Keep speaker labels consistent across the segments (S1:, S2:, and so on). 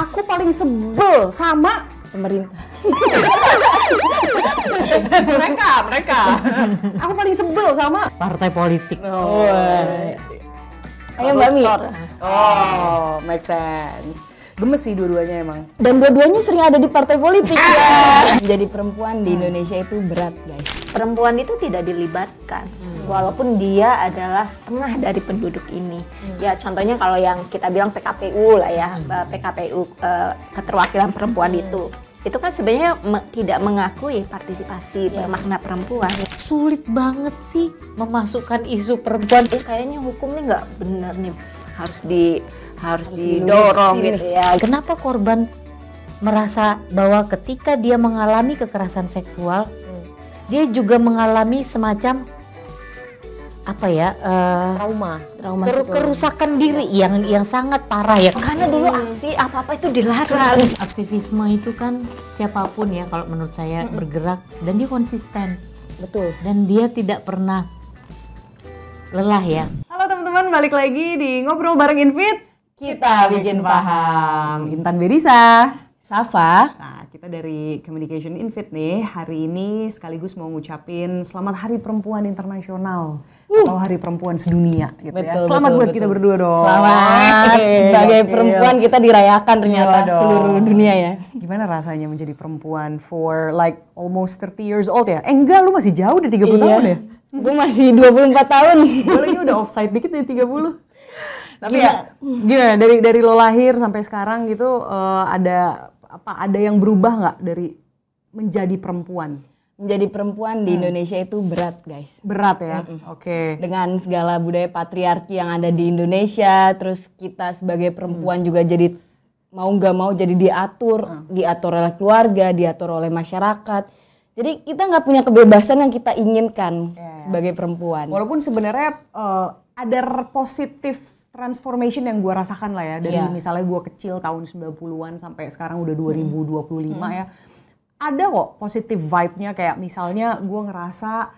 S1: Aku paling sebel sama
S2: pemerintah.
S1: mereka. Aku paling sebel sama
S3: Partai politik.
S2: Ayo Mbak Mi.
S1: Oh, make sense. Gemes sih dua-duanya emang.
S2: Dan dua-duanya sering ada di partai politik ya. Menjadi perempuan di Indonesia itu berat, guys.
S4: Perempuan itu tidak dilibatkan, walaupun dia adalah setengah dari penduduk ini. Ya contohnya kalau yang kita bilang PKPU lah ya, PKPU keterwakilan perempuan itu kan sebenarnya tidak mengakui partisipasi bermakna perempuan.
S3: Sulit banget sih memasukkan isu perempuan.
S4: Kayaknya hukum ini nggak benar nih, harus didorong gitu ya.
S3: Kenapa korban merasa bahwa ketika dia mengalami kekerasan seksual, dia juga mengalami semacam
S2: Trauma
S3: kerusakan diri yang sangat parah ya.
S4: Karena dulu aksi apa-apa itu dilarang.
S3: Aktivisme itu kan siapapun ya kalau menurut saya bergerak dan dia konsisten.
S2: Betul.
S3: Dan dia tidak pernah lelah ya.
S1: Halo teman-teman, balik lagi di Ngobrol Bareng Invit.
S2: Kita bikin paham.
S1: Intan Berisa.
S2: Safa.
S1: Nah, kita dari Communication Invit nih, hari ini sekaligus mau ngucapin Selamat Hari Perempuan Internasional atau Hari Perempuan Sedunia gitu ya. Selamat buat kita berdua dong.
S2: Selamat. Sebagai perempuan kita dirayakan ternyata seluruh dunia ya.
S1: Gimana rasanya menjadi perempuan for like almost 30 years old ya? Enggak, lu masih jauh dari 30 tahun ya?
S2: Gue masih 24 tahun.
S1: Gue lagi udah offside dikit dari 30. Tapi ya gimana dari lo lahir sampai sekarang gitu ada yang berubah nggak dari menjadi perempuan?
S2: Menjadi perempuan di Indonesia itu berat, guys.
S1: Berat ya? Oke.
S2: Dengan segala budaya patriarki yang ada di Indonesia, terus kita sebagai perempuan juga jadi mau nggak mau jadi diatur oleh keluarga, diatur oleh masyarakat. Jadi kita nggak punya kebebasan yang kita inginkan sebagai perempuan.
S1: Walaupun sebenarnya ada positif transformation yang gue rasakan lah ya. Dari misalnya gue kecil tahun 90-an sampai sekarang udah 2025 ya. Ada kok positif vibe-nya, kayak misalnya gue ngerasa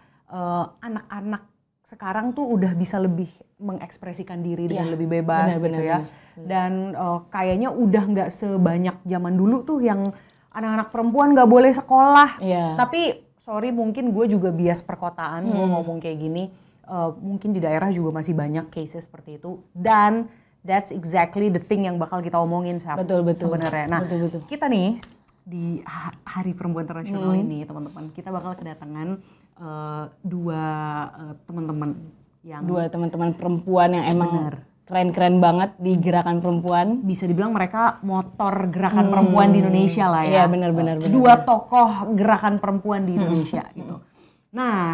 S1: anak-anak sekarang tuh udah bisa lebih mengekspresikan diri dengan lebih bebas gitu ya. Dan kayaknya udah nggak sebanyak zaman dulu tuh yang anak-anak perempuan nggak boleh sekolah. Tapi sorry, mungkin gue juga bias perkotaan, gue ngomong kayak gini. Mungkin di daerah juga masih banyak cases seperti itu. Dan that's exactly the thing yang bakal kita omongin sebenarnya. Nah, kita nih di Hari Perempuan Internasional ini teman-teman, kita bakal kedatangan dua teman-teman
S2: perempuan yang emang keren-keren banget di gerakan perempuan.
S1: Bisa dibilang mereka motor gerakan perempuan di Indonesia lah ya.
S2: Iya benar.
S1: Dua tokoh gerakan perempuan di Indonesia gitu. Nah,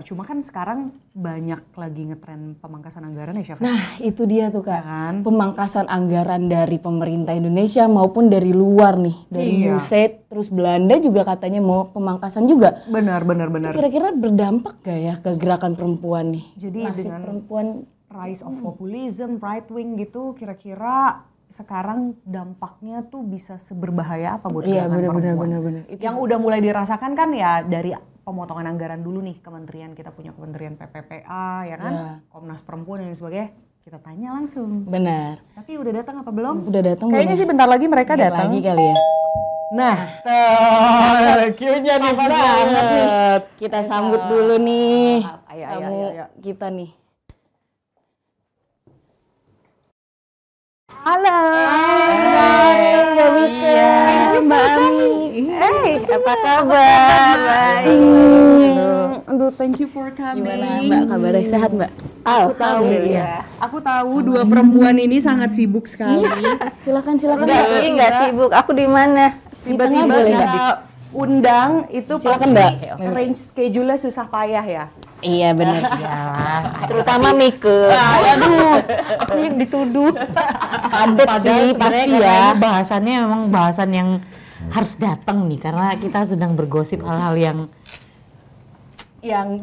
S1: cuma kan sekarang banyak lagi ngetren pemangkasan anggaran ya, Chef.
S2: Nah, itu dia tuh Kak.
S1: Ya kan?
S2: Pemangkasan anggaran dari pemerintah Indonesia maupun dari luar nih. Dari USAID, terus Belanda juga katanya mau pemangkasan juga.
S1: Benar.
S2: Kira-kira berdampak gak ya ke gerakan perempuan nih?
S1: Jadi
S2: nasib
S1: dengan
S2: perempuan
S1: rise of populism, right wing gitu, kira-kira sekarang dampaknya tuh bisa seberbahaya apa buat gerakan perempuan?
S2: Benar.
S1: Yang udah mulai dirasakan kan ya dari pemotongan anggaran dulu nih, kementerian, kita punya kementerian PPPA ya kan, Komnas Perempuan dan sebagainya. Kita tanya langsung.
S2: Benar.
S1: Tapi udah datang apa belum?
S2: Udah datang.
S1: Kayaknya sih bentar lagi mereka datang.
S2: Lagi kali ya.
S1: Nah, cue-nya nih
S2: banget nih. Kita sambut dulu nih.
S1: Ayo.
S2: Kita nih.
S1: Halo.
S2: Mbak Wika, Mbak Ami.
S4: Apa kabar? Baik.
S1: Aduh, thank you for coming.
S2: Gimana Mbak, kabarnya sehat Mbak?
S1: Aku tahu dua perempuan ini sangat sibuk sekali.
S2: Silakan.
S4: Enggak sibuk. Aku di mana?
S1: Tiba-tiba
S2: boleh
S1: kita undang itu
S2: Silakan,
S1: pasti
S2: Mbak.
S1: arrange schedule-nya susah payah ya.
S2: Iya benar.
S4: Terutama Mike.
S1: Aduh, aku yang dituduh.
S2: Padat sih pasti ya.
S3: Bahasannya memang bahasan yang harus datang nih karena kita sedang bergosip hal-hal
S1: yang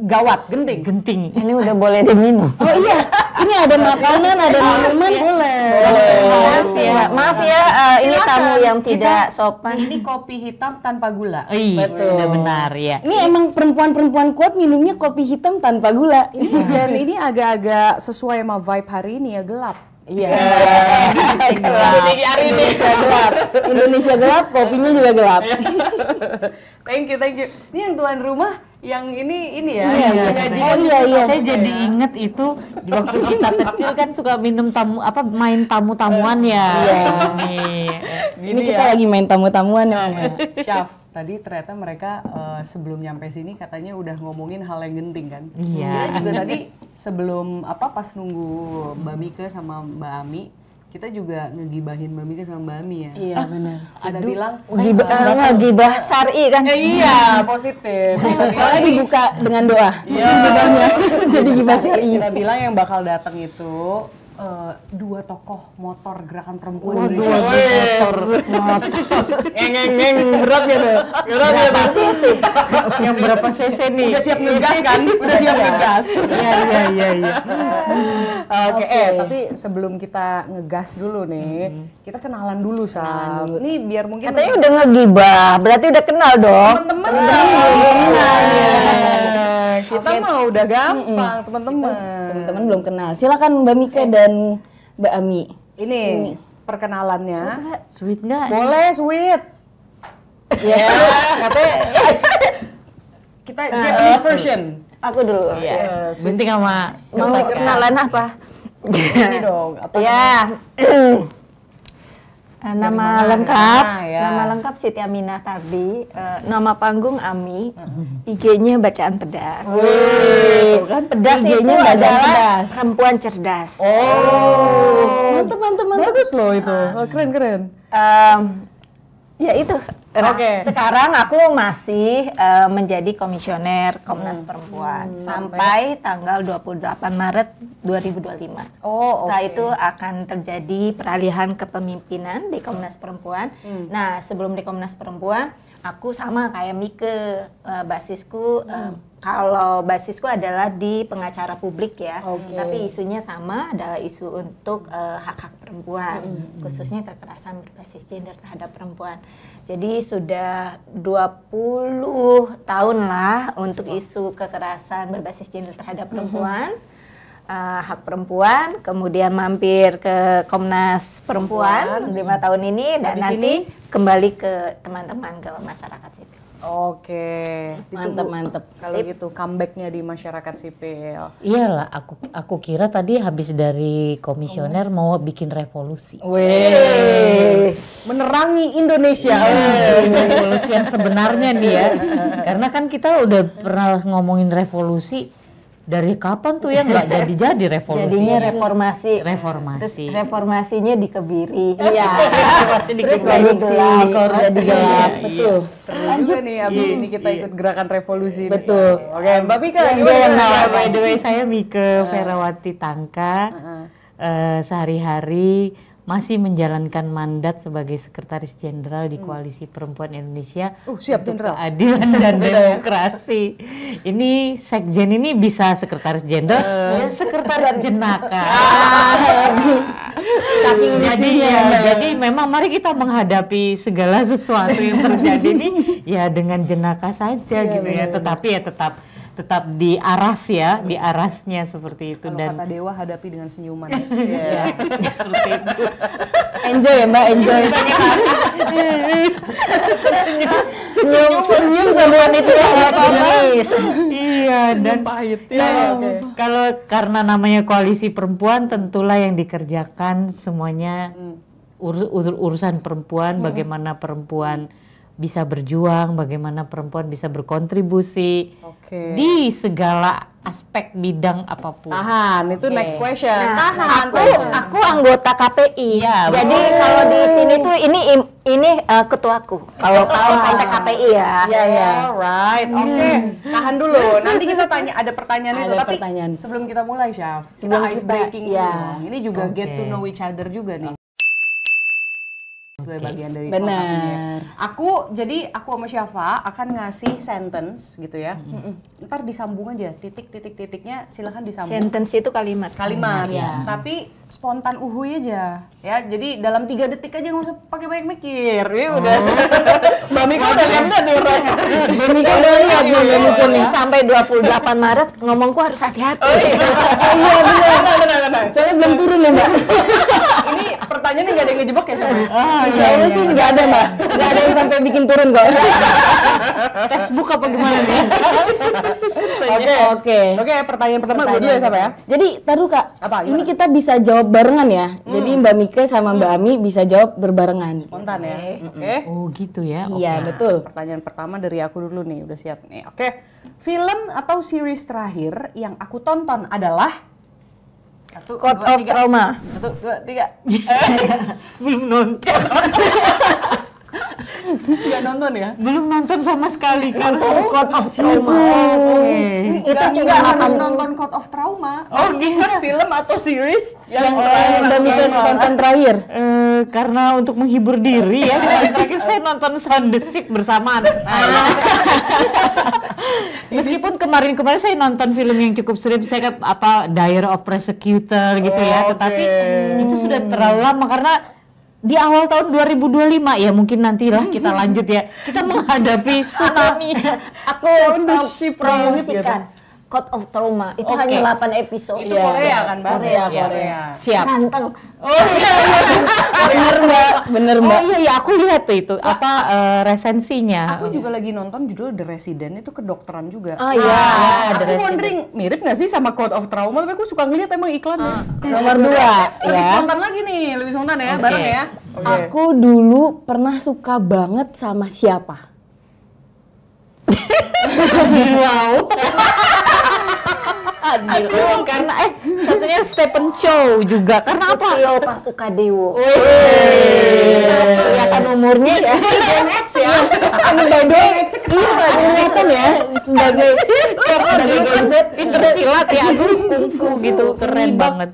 S1: gawat, genting.
S3: Ini udah boleh diminum.
S2: Oh iya, ini ada makanan, ada minuman.
S1: Boleh.
S4: Maaf ya, ini tamu yang tidak sopan.
S1: Ini kopi hitam tanpa gula.
S3: Iya, sudah benar ya.
S2: Ini emang perempuan-perempuan kuat minumnya kopi hitam tanpa gula.
S1: Dan ini agak-agak sesuai sama vibe hari ini ya, gelap.
S2: Iya.
S1: Indonesia
S2: gelap. Indonesia gelap, kopinya juga gelap.
S1: Thank you. Ini yang tuan rumah, yang ini ya.
S3: Iya. Saya jadi inget itu di waktu kita kecil kan suka minum main tamu-tamuan ya.
S2: Iya. Ini kita lagi main tamu-tamuan ya, Mama.
S1: Syaf, tadi ternyata mereka sebelum nyampe sini katanya udah ngomongin hal yang genting kan.
S3: Iya.
S1: Kita juga tadi sebelum pas nunggu Mbak Mika sama Mbak Ami, kita juga ngegibahin Mbak Mika sama Mbak Ami ya.
S2: Iya, benar.
S1: Ada bilang
S4: Gibah syar'i kan.
S1: iya, positif.
S2: Soalnya dibuka dengan doa.
S1: Iya.
S2: Jadi gibah syar'i.
S1: Kita bilang yang bakal datang itu 2 tokoh motor gerakan perempuan
S3: Motor.
S1: berat ya tuh.
S3: Berapa cc? Yang berapa cc nih?
S1: Udah siap ngegas kan? Udah siap ngegas.
S3: Iya.
S1: Oke, tapi sebelum kita ngegas dulu nih, kita kenalan dulu, Sal. Ini biar mungkin
S4: Katanya udah ngegibah, berarti udah kenal dong.
S1: teman-teman kenal ya. Kita mah udah gampang, teman-teman.
S2: Teman-teman belum kenal. Silakan Mbak Mika dan Mbak Ami.
S1: Ini perkenalannya.
S3: Sweet nggak?
S1: Boleh sweet. Ya, katanya kita Japanese version.
S4: Aku dulu.
S3: Benting sama
S4: Mau kenalan apa?
S1: Ini dong, apa
S4: Ya. Nama lengkap,
S1: ya?
S4: nama lengkap Siti Aminah Tardi, nama panggung Ami, IG-nya bacaan pedas.
S1: Tuh kan
S4: Pedas itu
S2: IG-nya bacaan
S4: adalah
S2: pedas.
S4: perempuan cerdas.
S2: Mantep.
S1: bagus loh itu. Keren.
S4: Ya itu. Nah,
S1: Oke.
S4: sekarang aku masih menjadi komisioner Komnas Perempuan sampai tanggal 28 Maret 2025.
S1: Oh,
S4: Setelah
S1: oke.
S4: itu akan terjadi peralihan kepemimpinan di Komnas Perempuan. Nah, sebelum di Komnas Perempuan, aku sama kayak Mike, basisku kalau basisku adalah di pengacara publik ya.
S1: Oke.
S4: Tapi isunya sama, adalah isu untuk hak-hak perempuan, khususnya kekerasan berbasis gender terhadap perempuan. Jadi sudah 20 tahun lah untuk isu kekerasan berbasis gender terhadap perempuan, hak perempuan, kemudian mampir ke Komnas Perempuan 5 tahun ini, dan
S1: Habis
S4: nanti
S1: ini?
S4: kembali ke teman-teman ke masyarakat sipil.
S1: Oke. Ditunggu.
S2: Mantep.
S1: Kalau gitu comeback-nya di masyarakat sipil.
S3: Iyalah, aku kira tadi habis dari komisioner mau bikin revolusi.
S1: Menerangi Indonesia.
S3: Revolusi yang sebenarnya nih ya. Karena kan kita udah pernah ngomongin revolusi. Dari kapan tuh ya nggak jadi revolusi?
S4: Jadinya reformasi.
S3: Reformasi.
S4: Terus reformasinya dikebiri.
S2: Iya.
S4: Terus jadi gelap.
S2: Jadi gelap. Betul.
S1: Lanjut nih, abis ini kita ikut gerakan revolusi. ini.
S2: Betul.
S1: Oke, Mbak Mika
S3: Yang
S1: gimana?
S3: by the way saya Mika Ferawati Tangka. Sehari-hari masih menjalankan mandat sebagai Sekretaris Jenderal di Koalisi Perempuan Indonesia
S1: Siap
S3: untuk
S1: jenderal.
S3: keadilan dan demokrasi. Ini sekjen ini bisa Sekretaris Jenderal, ya Sekretaris Jenaka.
S2: Saking
S3: Jadi memang mari kita menghadapi segala sesuatu yang terjadi ini ya dengan jenaka saja gitu ya. Tetapi ya tetap di aras ya, di arasnya seperti itu.
S1: Kalau
S3: Dan
S1: kata Dewa hadapi dengan senyuman.
S3: seperti itu.
S2: Enjoy ya Mbak, enjoy.
S4: Senyum sama itu ya nggak apa-apa.
S3: Iya, dan
S1: Pahit.
S3: kalau karena namanya koalisi perempuan tentulah yang dikerjakan semuanya urusan perempuan, bagaimana perempuan bisa berjuang, bagaimana perempuan bisa berkontribusi
S1: Oke.
S3: di segala aspek bidang apapun.
S1: Tahan, itu next question.
S4: Nah,
S1: Tahan.
S4: aku anggota KPI.
S3: Iya,
S4: Jadi kalau di sini tuh ini ketuaku. Kalau kontak KPI ya.
S1: Iya. Alright, oke. Tahan dulu. Nanti kita tanya, ada pertanyaan itu.
S2: Ada
S1: Tapi
S2: pertanyaan.
S1: sebelum kita mulai, Syaf, kita
S2: Sebelum
S1: ice
S2: kita-
S1: breaking dulu
S2: ya.
S1: dong. Ini juga get to know each other juga nih. sebagai bagian dari
S2: Benar.
S1: salah satunya. Aku sama Syafa akan ngasih sentence gitu ya. Ntar disambung aja titik-titiknya, silakan disambung.
S4: Sentence itu kalimat.
S1: Kalimat,
S2: Iya.
S1: tapi spontan uhuy aja, ya. Jadi dalam 3 detik aja, nggak usah pakai banyak mikir, ya udah. Mbak Mika udah lihat tuh orangnya.
S2: Mbak Mika udah lihat nih, Mbak Mika nih.
S4: Sampai 28 Maret ngomongku harus hati-hati.
S2: Iya benar. Soalnya belum turun ya Mbak.
S1: Ini pertanyaannya nggak ada yang ngejebak ya sama?
S2: Insya Allah sih nggak ada Mbak. Nggak ada yang sampai bikin turun kok.
S3: Textbook apa gimana nih?
S1: Oke, pertanyaan pertama gue dulu ya sama ya.
S2: Jadi taruh Kak,
S1: Apa,
S2: ini
S1: gimana?
S2: kita bisa jawab barengan ya. Jadi Mbak Mika sama Mbak Ami bisa jawab berbarengan.
S1: Spontan ya. Oke.
S3: Oh gitu ya.
S2: Iya betul.
S1: Pertanyaan pertama dari aku dulu nih, udah siap nih. Oke. Film atau series terakhir yang aku tonton adalah 1,
S4: Code
S1: 2,
S4: of
S1: 3.
S4: Trauma.
S1: 1, 2, 3.
S3: Belum nonton.
S1: Nggak nonton ya?
S3: Belum nonton sama sekali kan.
S4: Code of Trauma.
S1: Itu
S4: cuma
S1: juga harus
S4: 8.
S1: nonton Code of Trauma.
S3: Oh gitu.
S1: Film atau series
S2: Yang Mbak Mika tonton terakhir.
S3: Karena untuk menghibur diri ya. Terakhir saya nonton Sound the Sick bersama anak saya. Meskipun kemarin saya nonton film yang cukup serius, saya kan Diary of Prosecutor gitu ya, tetapi itu sudah terlalu lama karena di awal tahun 2025 ya, mungkin nantilah kita lanjut ya. Kita menghadapi tsunami.
S4: Aku promosikan Code of Trauma. Itu hanya 8 episode.
S1: Itu Korea kan, Mbak?
S2: Korea.
S3: Siap.
S4: Ganteng.
S2: Bener Mbak.
S3: Oh iya, aku lihat tuh itu resensinya.
S1: Aku juga lagi nonton judul The Resident, itu kedokteran juga.
S4: Oh iya.
S1: Aku wondering, mirip nggak sih sama Code of Trauma? Tapi aku suka ngeliat emang iklannya.
S2: Nomor 2
S1: Lebih
S2: ya.
S1: spontan lagi nih, lebih spontan ya, bareng ya.
S2: Aku dulu pernah suka banget sama siapa?
S3: Wow. Adil. Karena satunya Stephen Chow juga. Karena apa?
S4: Tio Pasukadewo.
S2: Kelihatan umurnya ya.
S1: Gen X ya.
S2: Amin Bado. Iya, kelihatan ya sebagai Gen Z.
S3: Pinter silat ya, aduh kungfu gitu, keren banget.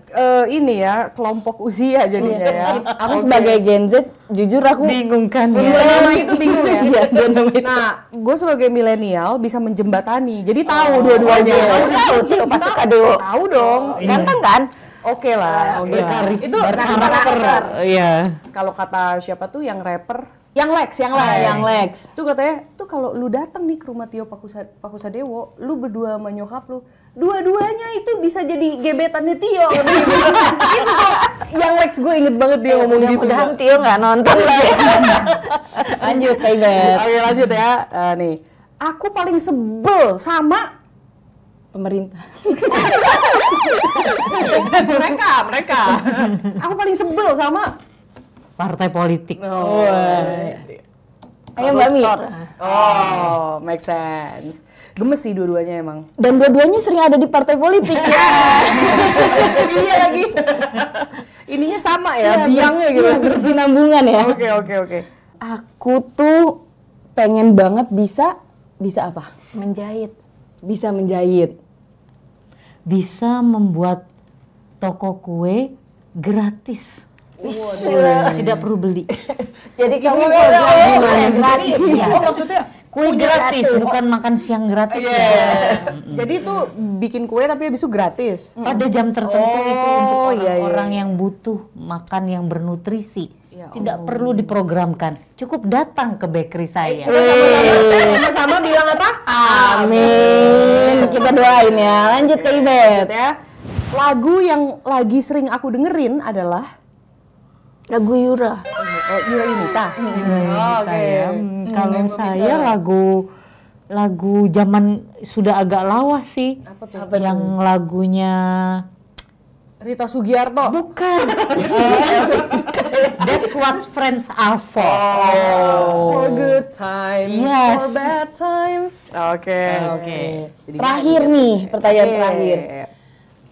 S1: Ini ya, kelompok usia jadinya ya.
S2: Aku sebagai Gen Z, jujur aku
S3: Bingung kan
S1: Dua
S3: ya?
S1: nama itu bingung ya.
S2: Iya, dua nama itu.
S1: Nah, gue sebagai milenial bisa menjembatani. Jadi tahu dua-duanya.
S4: Tahu Tio Pasukadewo.
S1: Tahu dong.
S4: Ganteng kan?
S1: Oke lah. Oke. Itu
S3: Karakter. Iya.
S1: kalau kata siapa tuh yang rapper? Yang Lex.
S2: Yang Lex.
S1: Tuh katanya, tuh kalau lu datang nih ke rumah Tio Pakusadewo, lu berdua sama nyokap lu, dua-duanya itu bisa jadi gebetannya Tio. Itu tuh yang Lex, gue inget banget dia ngomong gitu.
S4: Mudah-mudahan Tio nggak nonton lah ya.
S2: Lanjut Kak Ibet.
S1: Oke lanjut ya. Nih, aku paling sebel sama
S2: Pemerintah.
S1: mereka. Aku paling sebel sama
S3: Partai politik.
S2: Ayo Mbak Mi.
S1: Oh, make sense. Gemes sih dua-duanya emang.
S2: Dan dua-duanya sering ada di partai politik ya.
S1: Iya lagi. Ininya sama ya, biangnya gitu.
S2: Iya, bersinambungan ya.
S1: Oke.
S2: Aku tuh pengen banget bisa apa?
S4: Menjahit.
S2: Bisa menjahit.
S3: Bisa membuat toko kue gratis. Tidak perlu beli.
S4: Jadi kamu gratis ya.
S1: Oh maksudnya
S3: Kue gratis, bukan makan siang gratis
S1: Iya.
S3: ya.
S1: Jadi itu bikin kue tapi habis itu gratis.
S3: Pada jam tertentu itu untuk
S1: iya.
S3: orang-orang yang butuh makan yang bernutrisi. Tidak perlu diprogramkan, cukup datang ke bakery saya.
S1: Sama-sama bilang apa?
S2: Amin. Kita doain ya. Lanjut ke Ibet.
S1: Ya. Lagu yang lagi sering aku dengerin adalah
S4: Lagu Yura.
S1: Yura Yunita.
S3: Kalau saya lagu zaman sudah agak lawas sih.
S1: Apa tuh?
S3: Yang lagunya
S1: Rita Sugiarto.
S3: bukan. That's what friends are for.
S1: For good times,
S3: Yes.
S1: for bad times. Oke.
S2: Terakhir nih, pertanyaan terakhir.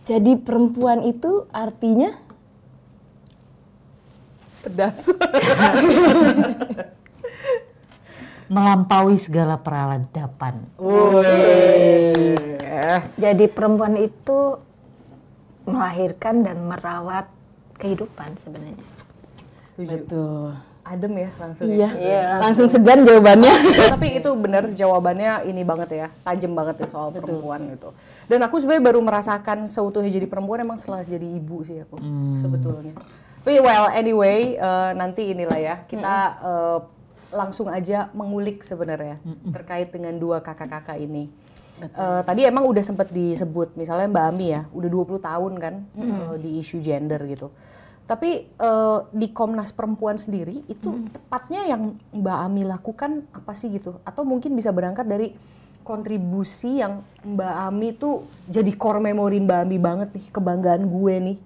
S2: Jadi perempuan itu artinya
S1: Pedas.
S3: Melampaui segala peradaban.
S4: Jadi perempuan itu melahirkan dan merawat kehidupan sebenarnya.
S1: Setuju.
S2: betul.
S1: adem ya langsung.
S2: Iya,
S1: Ya.
S2: langsung segan jawabannya.
S1: Tapi itu benar jawabannya ini banget ya, tajam banget ya soal perempuan gitu. Dan aku sebenarnya baru merasakan seutuhnya jadi perempuan emang setelah jadi ibu sih aku sebetulnya. Tapi well anyway, nanti inilah ya kita langsung aja mengulik sebenarnya terkait dengan dua kakak-kakak ini. Tadi emang udah sempat disebut misalnya Mbak Ami ya, udah 20 tahun kan di isu gender gitu. Tapi di Komnas Perempuan sendiri itu tepatnya yang Mbak Ami lakukan apa sih gitu? Atau mungkin bisa berangkat dari kontribusi yang Mbak Ami tuh jadi core memory Mbak Ami banget nih, kebanggaan gue nih.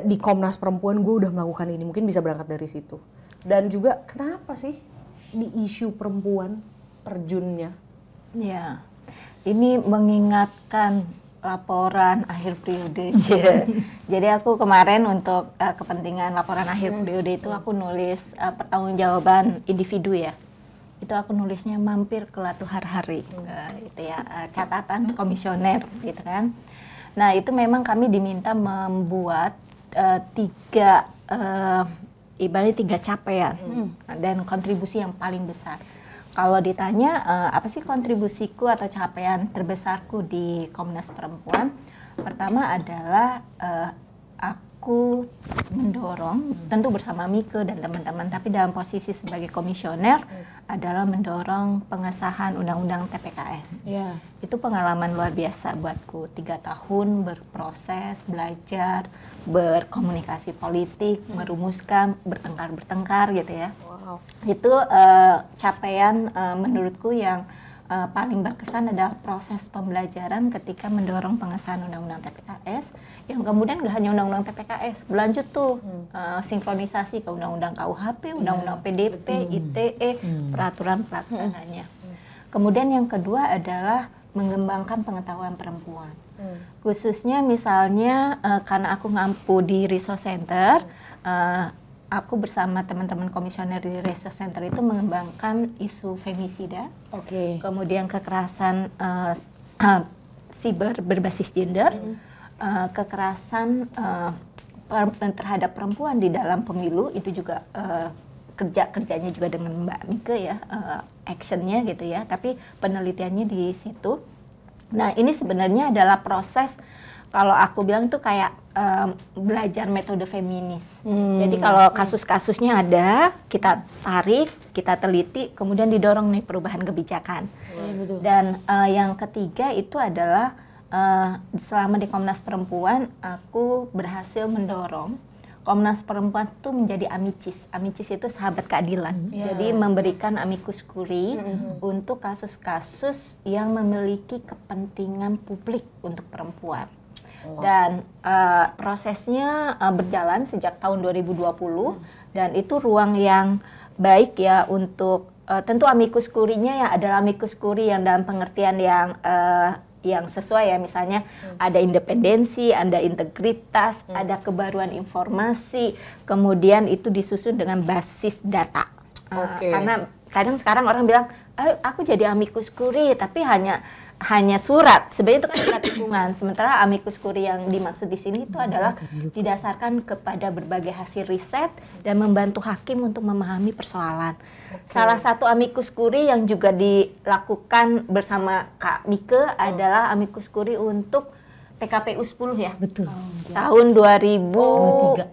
S1: Di Komnas Perempuan gue udah melakukan ini, mungkin bisa berangkat dari situ. Dan juga kenapa sih di isu perempuan terjunnya?
S4: Ya, ini mengingatkan laporan akhir periode. Jadi aku kemarin untuk kepentingan laporan akhir periode itu aku nulis pertanggungjawaban individu ya. Itu aku nulisnya mampir ke Latu Harhari, itu ya catatan komisioner gitu kan. Nah itu memang kami diminta membuat ibaratnya 3 capaian dan kontribusi yang paling besar. Kalau ditanya apa sih kontribusiku atau capaian terbesarku di Komnas Perempuan, pertama adalah aku mendorong, tentu bersama Mike dan teman-teman, tapi dalam posisi sebagai komisioner adalah mendorong pengesahan Undang-Undang TPKS. Itu pengalaman luar biasa buatku, 3 tahun berproses, belajar, berkomunikasi politik, merumuskan, bertengkar gitu ya. Itu capaian menurutku yang paling berkesan adalah proses pembelajaran ketika mendorong pengesahan Undang-Undang TPKS, yang kemudian gak hanya Undang-Undang TPKS, berlanjut tuh sinkronisasi ke Undang-Undang KUHP, Undang-Undang PDP, ITE, peraturan pelaksananya. Kemudian yang kedua adalah mengembangkan pengetahuan perempuan. Khususnya misalnya karena aku ngampu di Resource Center, aku bersama teman-teman komisioner di Resource Center itu mengembangkan isu femisida, kemudian kekerasan siber berbasis gender, kekerasan terhadap perempuan di dalam pemilu, itu juga kerjanya juga dengan Mbak Mike ya, actionnya gitu ya, tapi penelitiannya di situ. Nah ini sebenarnya adalah proses, kalau aku bilang itu kayak belajar metode feminis. Jadi kalau kasus-kasusnya ada, kita tarik, kita teliti, kemudian didorong nih perubahan kebijakan. Dan yang ketiga itu adalah selama di Komnas Perempuan, aku berhasil mendorong Komnas Perempuan itu menjadi amicis. Amicis itu sahabat keadilan. Jadi memberikan amicus curiae untuk kasus-kasus yang memiliki kepentingan publik untuk perempuan. Dan prosesnya berjalan sejak tahun 2020 dan itu ruang yang baik ya untuk tentu amicus curiae-nya ya adalah amicus curiae yang dalam pengertian yang sesuai ya, misalnya ada independensi, ada integritas, ada kebaruan informasi, kemudian itu disusun dengan basis data. Karena kadang sekarang orang bilang, aku jadi amicus curiae tapi hanya surat, sebenarnya itu kan surat dukungan. Sementara amicus curiae yang dimaksud di sini itu adalah didasarkan kepada berbagai hasil riset dan membantu hakim untuk memahami persoalan. Salah satu amicus curiae yang juga dilakukan bersama Kak Mike adalah amicus curiae untuk PKPU 10 ya.
S2: Betul.
S4: Tahun 2023.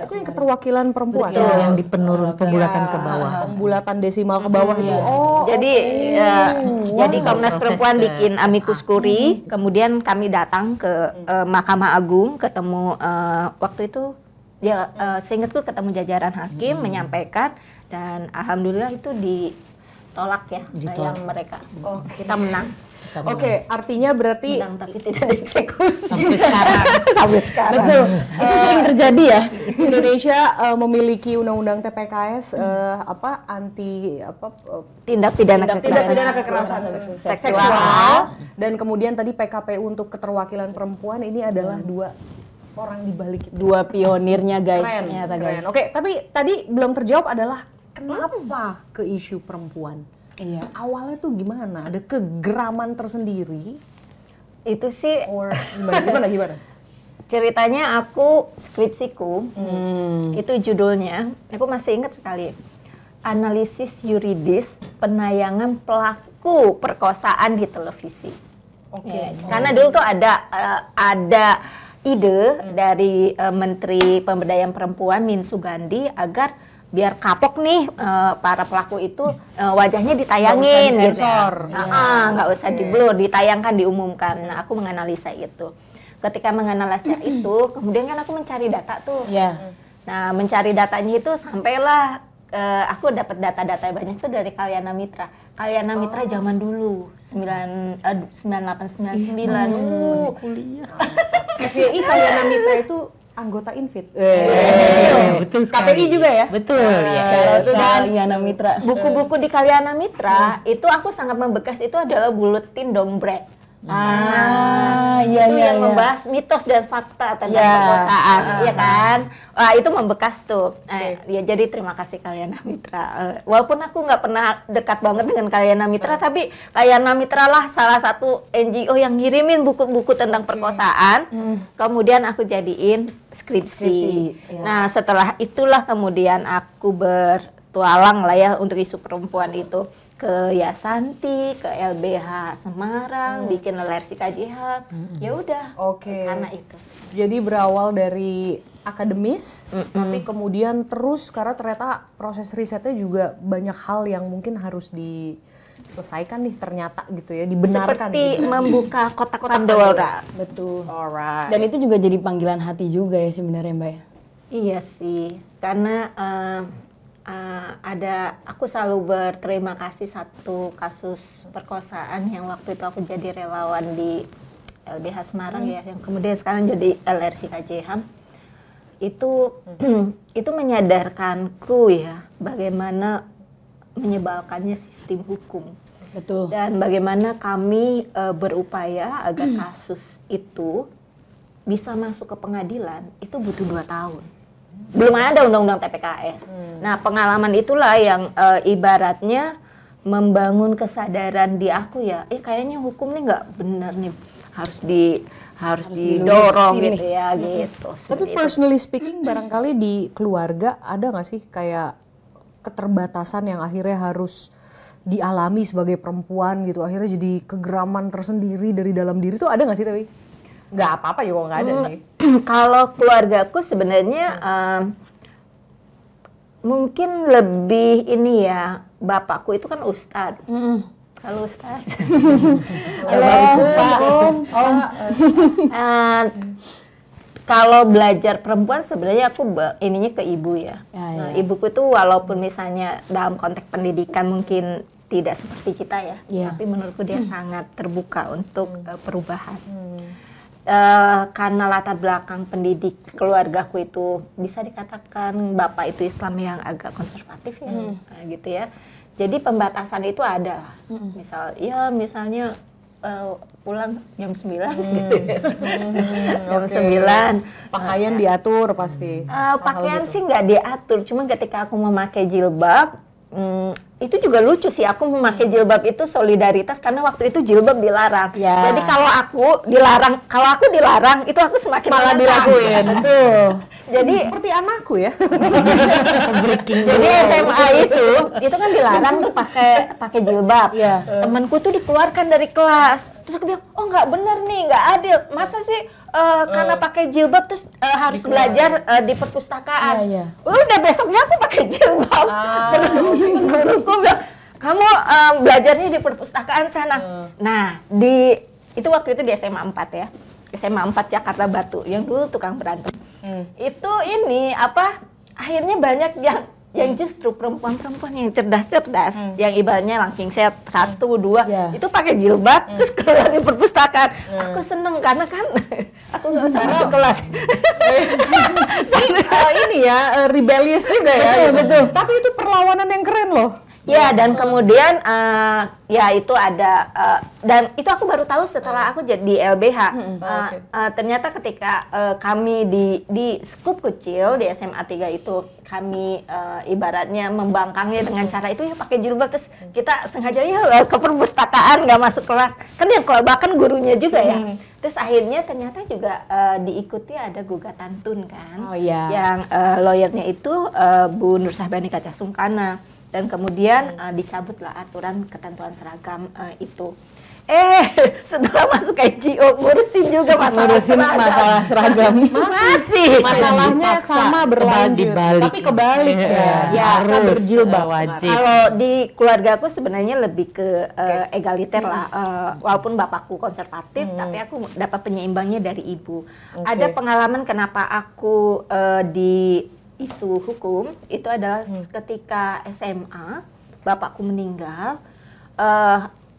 S1: Itu yang keterwakilan perempuan.
S3: Betul, yang di pembulatan ke bawah.
S1: Pembulatan desimal ke bawah itu.
S4: Jadi Komnas Perempuan bikin amicus curiae, kemudian kami datang ke Mahkamah Agung, ketemu waktu itu ya seingatku ketemu jajaran hakim menyampaikan, dan alhamdulillah itu ditolak ya yang mereka. Kita menang.
S1: Oke, artinya berarti
S4: menang tapi tidak dieksekusi
S3: sampai sekarang.
S4: Sampai sekarang.
S2: Betul. Itu sering terjadi ya.
S1: Indonesia memiliki undang-undang TPKS
S4: tindak pidana
S1: kekerasan seksual, dan kemudian tadi PKPU untuk keterwakilan perempuan, ini adalah dua orang di balik itu.
S2: Dua pionirnya guys.
S1: Keren,
S2: Ternyata
S1: keren.
S2: guys.
S1: Oke, tapi tadi belum terjawab adalah kenapa ke isu perempuan?
S2: Iya.
S1: Awalnya tuh gimana? Ada kegeraman tersendiri?
S4: Itu sih
S1: Gimana?
S4: ceritanya aku skripsiku itu judulnya, aku masih ingat sekali, analisis yuridis penayangan pelaku perkosaan di televisi. Karena dulu tuh ada ide dari Menteri Pemberdayaan Perempuan Min Sugandi agar biar kapok nih para pelaku itu wajahnya ditayangin gitu. Nggak usah di-blur, ditayangkan, diumumkan. Nah, aku menganalisa itu. Ketika menganalisa itu, kemudian kan aku mencari data tuh. Nah, mencari datanya itu sampailah aku dapat data-data banyak tuh dari Kalyana Mitra. Kalyana Mitra zaman dulu 9899.
S1: Masih kuliah. FYI Kalyana Mitra itu anggota Invit.
S3: Betul sekali.
S1: KPI juga ya?
S3: Betul ya.
S2: Kalyana Mitra.
S4: Buku-buku di Kalyana Mitra itu aku sangat membekas, itu adalah Buletin Dongbrek. Itu yang membahas mitos dan fakta tentang perkosaan, ya kan? Wah, itu membekas tuh. Ya, jadi terima kasih Kalyana Mitra. Walaupun aku nggak pernah dekat banget dengan Kalyana Mitra, tapi Kalyana Mitra lah salah satu NGO yang ngirimin buku-buku tentang perkosaan. Kemudian aku jadiin skripsi. Nah, setelah itulah kemudian aku bertualang lah ya untuk isu perempuan itu. Ke Yasanti, ke LBH Semarang, bikin LRC KJH. Ya udah. Karena itu.
S1: Jadi berawal dari akademis, tapi kemudian terus karena ternyata proses risetnya juga banyak hal yang mungkin harus diselesaikan nih ternyata gitu ya, dibenarkan.
S4: Seperti membuka kotak Pandora.
S2: Betul.
S1: Alright.
S2: Dan itu juga jadi panggilan hati juga ya sebenarnya Mbak ya.
S4: Iya sih, karena aku selalu berterima kasih satu kasus perkosaan yang waktu itu aku jadi relawan di LBH Semarang ya, yang kemudian sekarang jadi LRC KJH. Itu menyadarkanku ya bagaimana menyebalkannya sistem hukum.
S2: Betul.
S4: Dan bagaimana kami berupaya agar kasus itu bisa masuk ke pengadilan itu butuh 2 tahun. Belum ada undang-undang TPKS. Nah, pengalaman itulah yang ibaratnya membangun kesadaran di aku ya, kayaknya hukum nih nggak benar nih, harus didorong gitu ya, gitu.
S1: Tapi personally speaking, barangkali di keluarga ada nggak sih kayak keterbatasan yang akhirnya harus dialami sebagai perempuan gitu, akhirnya jadi kegeraman tersendiri dari dalam diri tuh ada nggak sih? Tapi nggak apa-apa juga nggak ada sih.
S4: Kalau keluargaku sebenarnya mungkin lebih ini ya, bapakku itu kan ustadz. Halo ustadz. Halo Om. Kalau belajar perempuan sebenarnya aku ininya ke ibu ya. Nah, ibuku itu walaupun misalnya dalam konteks pendidikan mungkin tidak seperti kita ya, tapi menurutku dia sangat terbuka untuk perubahan. Karena latar belakang pendidik keluargaku itu bisa dikatakan bapak itu Islam yang agak konservatif ya, gitu ya. Jadi pembatasan itu ada lah. Misalnya pulang jam 9 gitu. Jam 9.
S1: Pakaian diatur pasti.
S4: Pakaian sih nggak diatur, cuma ketika aku memakai jilbab, itu juga lucu sih, aku memakai jilbab itu solidaritas karena waktu itu jilbab dilarang. Jadi kalau aku dilarang, itu aku semakin
S1: malah dilakuin.
S4: Betul. Jadi
S1: seperti anakku ya.
S4: Jadi SMA itu kan dilarang tuh pakai jilbab. Temanku tuh dikeluarkan dari kelas. Terus aku bilang, oh nggak bener nih, nggak adil. Masa sih karena pakai jilbab terus harus belajar di perpustakaan. Udah besoknya aku pakai jilbab. Terus guruku bilang, kamu belajarnya di perpustakaan sana. Nah, itu waktu itu di SMA 4 ya. SMA 4 Jakarta Batu yang dulu tukang berantem. Itu akhirnya banyak yang justru perempuan-perempuan yang cerdas-cerdas, yang ibaratnya ranking set 1, 2 itu pakai jilbab terus keluar di perpustakaan. Aku seneng karena kan aku nggak usah masuk kelas.
S1: Ini ya rebellious juga ya.
S2: Betul.
S1: Tapi itu perlawanan yang keren loh.
S4: Ya, dan kemudian ya itu ada dan itu aku baru tahu setelah aku jadi LBH. Ternyata ketika kami di skup kecil di SMA 3 itu kami ibaratnya membangkangnya dengan cara itu ya pakai jilbab, terus kita sengaja ya ke perpustakaan nggak masuk kelas. Kan yang bahkan gurunya juga ya. Terus akhirnya ternyata juga diikuti ada gugatan TUN kan. Yang lawyernya itu Bu Nur Sahbani Kaca Sungkana. Dan kemudian dicabutlah aturan ketentuan seragam itu. Setelah masuk ke NGO ngurusin juga masalah seragam. Masih.
S1: Masalahnya sama berlanjut, tapi kebalik ya. Harus berjilbab wajib.
S4: Kalau di keluargaku sebenarnya lebih ke egaliter lah. Walaupun bapakku konservatif, tapi aku dapat penyeimbangnya dari ibu. Ada pengalaman kenapa aku di isu hukum itu adalah ketika SMA bapakku meninggal,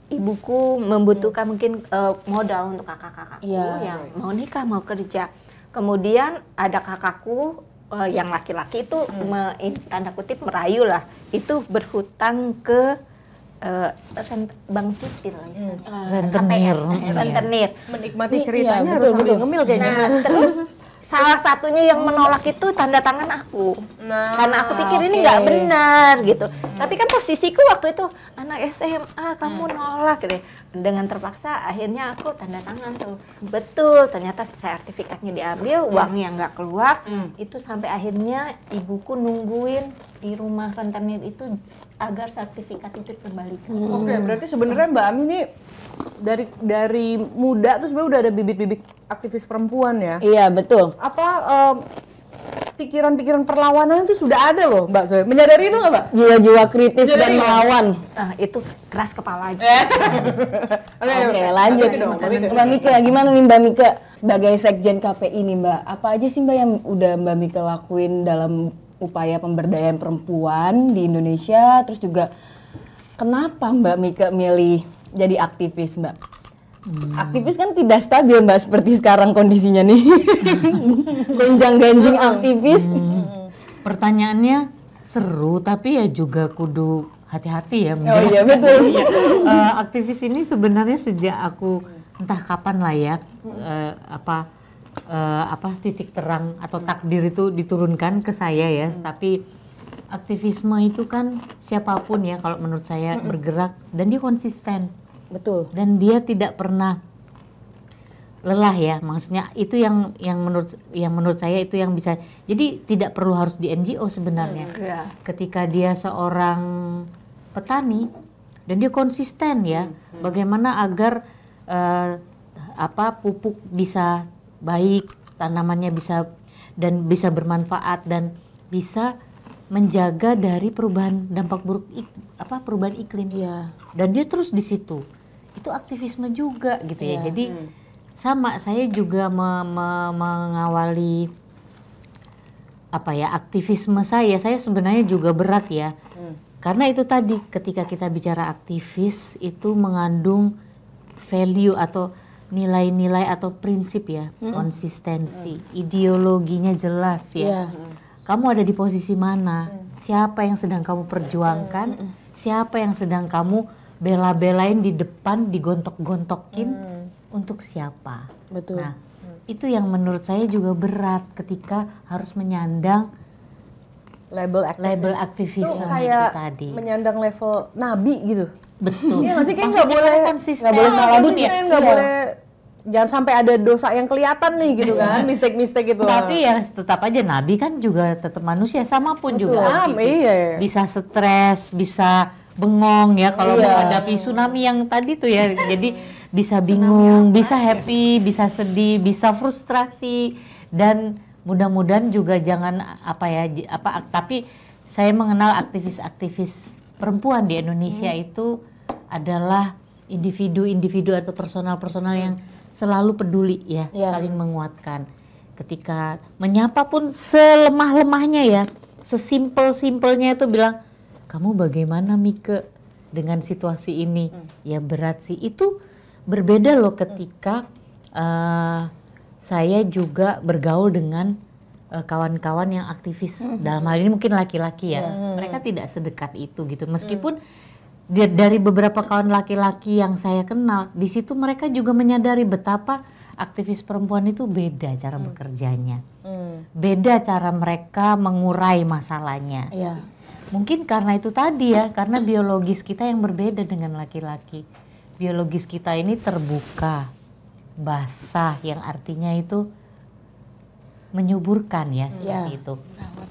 S4: ibuku membutuhkan mungkin modal untuk kakak-kakakku yang mau nikah, mau kerja. Kemudian ada kakakku yang laki-laki itu tanda kutip merayu lah, itu berhutang ke bank titil, rentenir.
S1: Menikmati ceritanya harus sambil ngemil kayaknya.
S4: Nah, terus salah satunya yang menolak itu tanda tangan aku, karena aku pikir ini nggak benar gitu. Tapi kan posisiku waktu itu anak SMA, kamu nolak gitu. Dengan terpaksa akhirnya aku tanda tangan tuh. Betul, ternyata sertifikatnya diambil, uangnya nggak keluar. Itu sampai akhirnya ibuku nungguin di rumah rentenir itu agar sertifikat itu dikembalikan.
S1: Oke, berarti sebenarnya Mbak Ami ini dari muda tuh sebenarnya udah ada bibit-bibit aktivis perempuan ya.
S2: Iya, betul.
S1: Apa pikiran-pikiran perlawanan itu sudah ada loh Mbak Zoe. Menyadari itu nggak Mbak?
S2: Jiwa-jiwa kritis dan melawan.
S4: Itu keras kepala aja.
S2: Oke, lanjut. Mbak Mika, gimana nih Mbak Mika sebagai sekjen KPI nih Mbak? Apa aja sih Mbak yang udah Mbak Mika lakuin dalam upaya pemberdayaan perempuan di Indonesia? Terus juga kenapa Mbak Mika milih jadi aktivis Mbak? Aktivis kan tidak stabil Mbak, seperti sekarang kondisinya nih. Gonjang-ganjing aktivis.
S3: Pertanyaannya seru tapi ya juga kudu hati-hati ya.
S2: Oh iya betul.
S3: Aktivis ini sebenarnya sejak aku entah kapan lah ya titik terang atau takdir itu diturunkan ke saya ya. Tapi aktivisme itu kan siapapun ya kalau menurut saya bergerak dan dia konsisten.
S2: Betul.
S3: Dan dia tidak pernah lelah ya, maksudnya itu yang menurut saya itu yang bisa. Jadi tidak perlu harus di NGO sebenarnya. Ketika dia seorang petani dan dia konsisten ya, bagaimana agar pupuk bisa baik, tanamannya bisa bermanfaat dan bisa menjaga dari perubahan dampak buruk perubahan iklim. Dan dia terus di situ. Itu aktivisme juga gitu ya. Jadi sama saya juga mengawali aktivisme saya sebenarnya juga berat ya. Karena itu tadi ketika kita bicara aktivis itu mengandung value atau nilai-nilai atau prinsip ya, konsistensi, ideologinya jelas ya. Kamu ada di posisi mana? Siapa yang sedang kamu perjuangkan? Siapa yang sedang kamu bela-belain di depan, digontok-gontokin untuk siapa?
S2: Betul.
S3: Nah, itu yang menurut saya juga berat ketika harus menyandang
S1: label
S3: aktivis
S1: itu kayak
S3: tadi.
S1: Menyandang level nabi gitu.
S3: Betul.
S1: Iya, maksudnya nggak boleh
S3: konsisten,
S1: nggak boleh salah dikit, nggak boleh. Jangan sampai ada dosa yang kelihatan nih gitu kan, mistake itu.
S3: Tapi ya tetap aja nabi kan juga tetap manusia, sama pun juga.
S1: Iya.
S3: Bisa stres, bisa bengong ya kalau menghadapi tsunami yang tadi tuh ya. Jadi bisa bingung, bisa happy, bisa sedih, bisa frustrasi, dan mudah-mudahan juga jangan tapi saya mengenal aktivis-aktivis perempuan di Indonesia itu adalah individu-individu atau personal-personal yang selalu peduli ya, saling menguatkan. Ketika menyapa pun selemah-lemahnya ya, sesimpel-simpelnya itu bilang, kamu bagaimana Mika dengan situasi ini? Ya berat sih. Itu berbeda loh ketika saya juga bergaul dengan kawan-kawan yang aktivis dalam hal ini mungkin laki-laki ya, mereka tidak sedekat itu gitu. Meskipun dari beberapa kawan laki-laki yang saya kenal, di situ mereka juga menyadari betapa aktivis perempuan itu beda cara bekerjanya, beda cara mereka mengurai masalahnya.
S2: Iya.
S3: Mungkin karena itu tadi ya, karena biologis kita yang berbeda dengan laki-laki. Biologis kita ini terbuka, basah, yang artinya itu menyuburkan ya, seperti itu.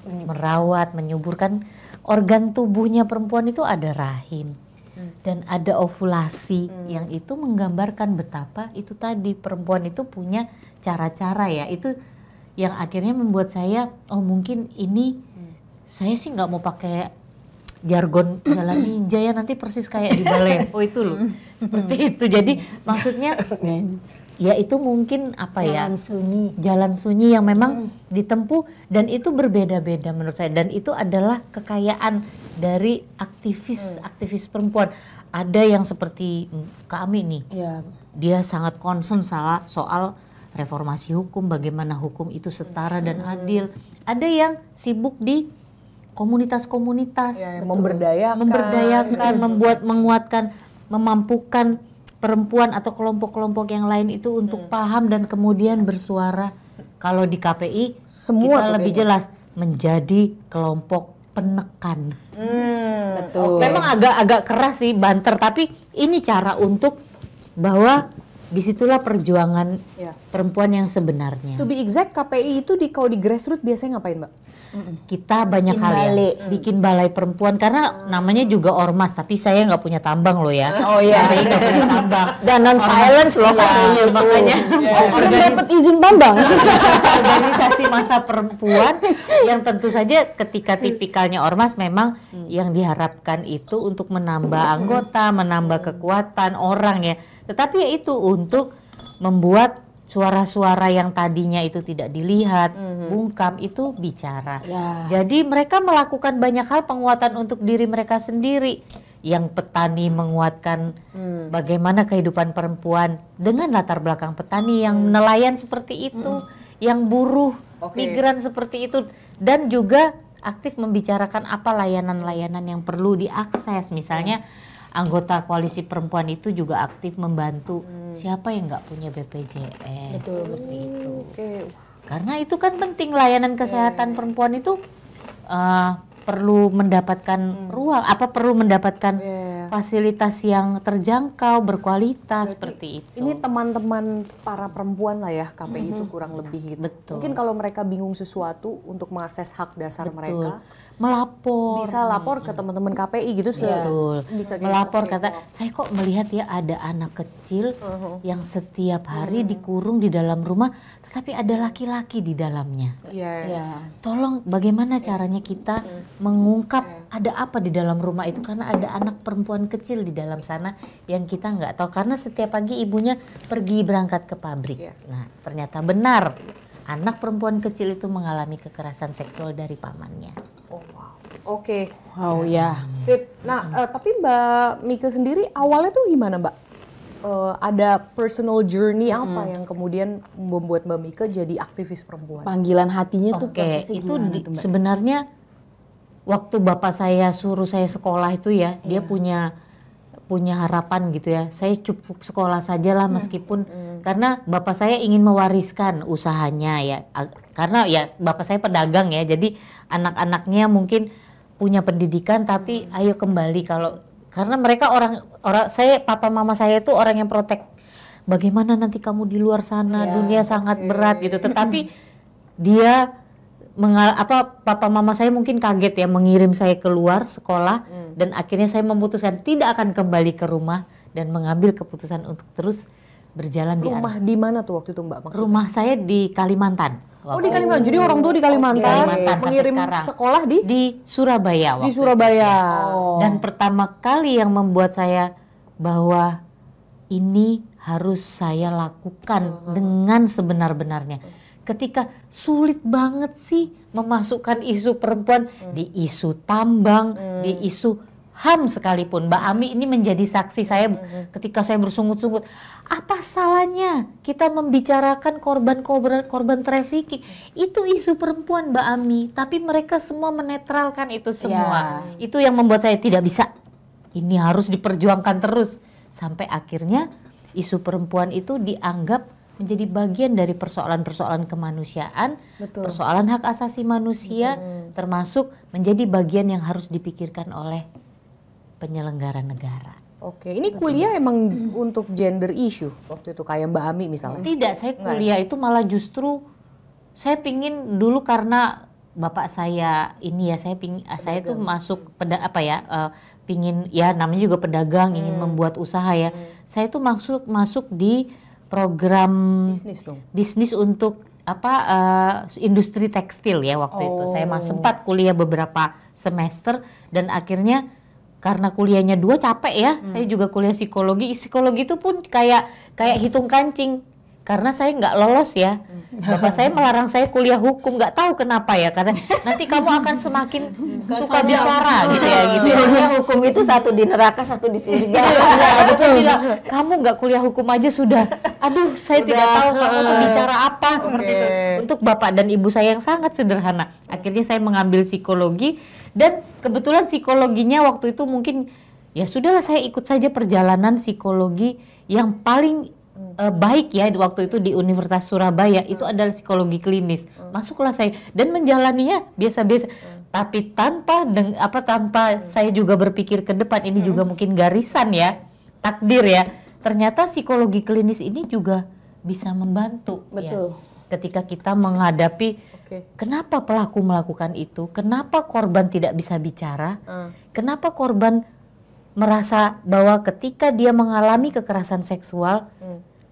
S3: Merawat, menyuburkan. Organ tubuhnya perempuan itu ada rahim dan ada ovulasi, yang itu menggambarkan betapa itu tadi perempuan itu punya cara-cara ya. Itu yang akhirnya membuat saya, oh mungkin ini saya sih nggak mau pakai jargon jalan ninja ya, nanti persis kayak di Balepo itu loh. Seperti itu. Jadi maksudnya ya itu mungkin apa ya, jalan sunyi yang memang ditempuh, dan itu berbeda-beda menurut saya, dan itu adalah kekayaan dari aktivis perempuan. Ada yang seperti Kak Ami nih, dia sangat concern soal reformasi hukum, bagaimana hukum itu setara dan adil. Ada yang sibuk di komunitas-komunitas, memberdayakan, menguatkan, memampukan perempuan atau kelompok-kelompok yang lain itu untuk paham dan kemudian bersuara. Kalau di KPI semua kita lebih jelas menjadi kelompok penekan.
S2: Betul.
S3: Memang agak keras sih, banter, tapi ini cara untuk bahwa disitulah perjuangan perempuan yang sebenarnya.
S1: To be exact, KPI itu kalau di grassroots biasanya ngapain, Mbak?
S3: Kita banyak hal ya, bikin balai perempuan, karena namanya juga ormas, tapi saya nggak punya tambang loh ya.
S2: Oh iya,
S3: nggak punya tambang
S2: dan non violence loh katanya,
S3: makanya
S2: orang dapat izin tambang.
S3: Organisasi massa perempuan yang tentu saja ketika tipikalnya ormas memang yang diharapkan itu untuk menambah anggota, menambah kekuatan orang ya. Tetapi ya itu untuk membuat suara-suara yang tadinya itu tidak dilihat, bungkam, itu bicara. Jadi mereka melakukan banyak hal penguatan untuk diri mereka sendiri. Yang petani menguatkan bagaimana kehidupan perempuan dengan latar belakang petani, yang nelayan seperti itu, yang buruh, migran seperti itu, dan juga aktif membicarakan apa layanan-layanan yang perlu diakses. Misalnya anggota koalisi perempuan itu juga aktif membantu siapa yang nggak punya BPJS. Seperti itu. Karena itu kan penting, layanan kesehatan perempuan itu perlu mendapatkan ruang, perlu mendapatkan fasilitas yang terjangkau, berkualitas. Berarti seperti itu.
S1: Ini teman-teman para perempuan lah ya, KPI itu kurang lebih gitu.
S3: Betul.
S1: Mungkin kalau mereka bingung sesuatu untuk mengakses hak dasar mereka,
S3: melapor,
S1: bisa lapor ke teman-teman KPI gitu.
S3: Betul. Bisa melapor, kata saya kok melihat ya ada anak kecil yang setiap hari dikurung di dalam rumah, tetapi ada laki-laki di dalamnya. Tolong bagaimana caranya kita mengungkap ada apa di dalam rumah itu, karena ada anak perempuan kecil di dalam sana yang kita nggak tahu, karena setiap pagi ibunya pergi berangkat ke pabrik. Nah ternyata benar anak perempuan kecil itu mengalami kekerasan seksual dari pamannya.
S1: Oke.
S2: Wow ya.
S1: Sip. Nah, tapi Mbak Mika sendiri awalnya tuh gimana, Mbak? Ada personal journey apa yang kemudian membuat Mbak Mika jadi aktivis perempuan?
S2: Panggilan hatinya tuh
S3: itu sebenarnya waktu bapak saya suruh saya sekolah itu ya, dia punya harapan gitu ya. Saya cukup sekolah sajalah meskipun karena bapak saya ingin mewariskan usahanya ya. Karena ya bapak saya pedagang ya. Jadi anak-anaknya mungkin punya pendidikan, tapi ayo kembali karena mereka orang saya, papa mama saya itu orang yang protek. Bagaimana nanti kamu di luar sana, dunia sangat berat gitu. Tetapi dia papa mama saya mungkin kaget ya mengirim saya keluar sekolah, dan akhirnya saya memutuskan tidak akan kembali ke rumah dan mengambil keputusan untuk terus berjalan
S1: di mana tuh waktu itu, Mbak? Maksudnya?
S3: Rumah saya di Kalimantan.
S1: Di Kalimantan. Jadi orang tua di Kalimantan, mengirim sekolah di
S3: Surabaya.
S1: Di Surabaya.
S3: Dan pertama kali yang membuat saya bahwa ini harus saya lakukan dengan sebenar-benarnya. Ketika sulit banget sih memasukkan isu perempuan di isu tambang, di isu HAM sekalipun, Mbak Ami ini menjadi saksi saya ketika saya bersungut-sungut. Apa salahnya kita membicarakan korban trafficking? Itu isu perempuan, Mbak Ami, tapi mereka semua menetralkan itu semua. Itu yang membuat saya tidak bisa. Ini harus diperjuangkan terus sampai akhirnya isu perempuan itu dianggap menjadi bagian dari persoalan-persoalan kemanusiaan, persoalan hak asasi manusia, termasuk menjadi bagian yang harus dipikirkan oleh penyelenggara negara.
S1: Oke, ini kuliah emang untuk gender issue waktu itu kayak Mbak Ami misalnya?
S3: Tidak, saya kuliah itu malah justru saya pingin dulu karena bapak saya ini ya, saya tuh masuk pingin ya namanya juga pedagang, ingin membuat usaha ya. Saya tuh masuk di program bisnis untuk industri tekstil ya waktu itu. Saya sempat kuliah beberapa semester dan akhirnya karena kuliahnya 2 capek ya, saya juga kuliah psikologi. Psikologi itu pun kayak hitung kancing. Karena saya nggak lolos ya, bapak saya melarang saya kuliah hukum, nggak tahu kenapa ya, karena nanti kamu akan semakin suka bicara gitu ya.
S4: Soalnya hukum itu satu di neraka, satu di surga.
S3: Saya bilang, kamu nggak kuliah hukum aja sudah, aduh saya tidak tahu kamu tuh bicara apa seperti itu. Untuk bapak dan ibu saya yang sangat sederhana, akhirnya saya mengambil psikologi dan kebetulan psikologinya waktu itu mungkin ya sudahlah saya ikut saja perjalanan psikologi yang paling baik ya waktu itu di Universitas Surabaya itu adalah psikologi klinis. Masuklah saya dan menjalaninya biasa-biasa. Tapi tanpa saya juga berpikir ke depan, ini juga mungkin garisan ya, takdir ya. Ternyata psikologi klinis ini juga bisa membantu.
S2: Betul.
S3: Ya. Ketika kita menghadapi kenapa pelaku melakukan itu, kenapa korban tidak bisa bicara, kenapa korban merasa bahwa ketika dia mengalami kekerasan seksual,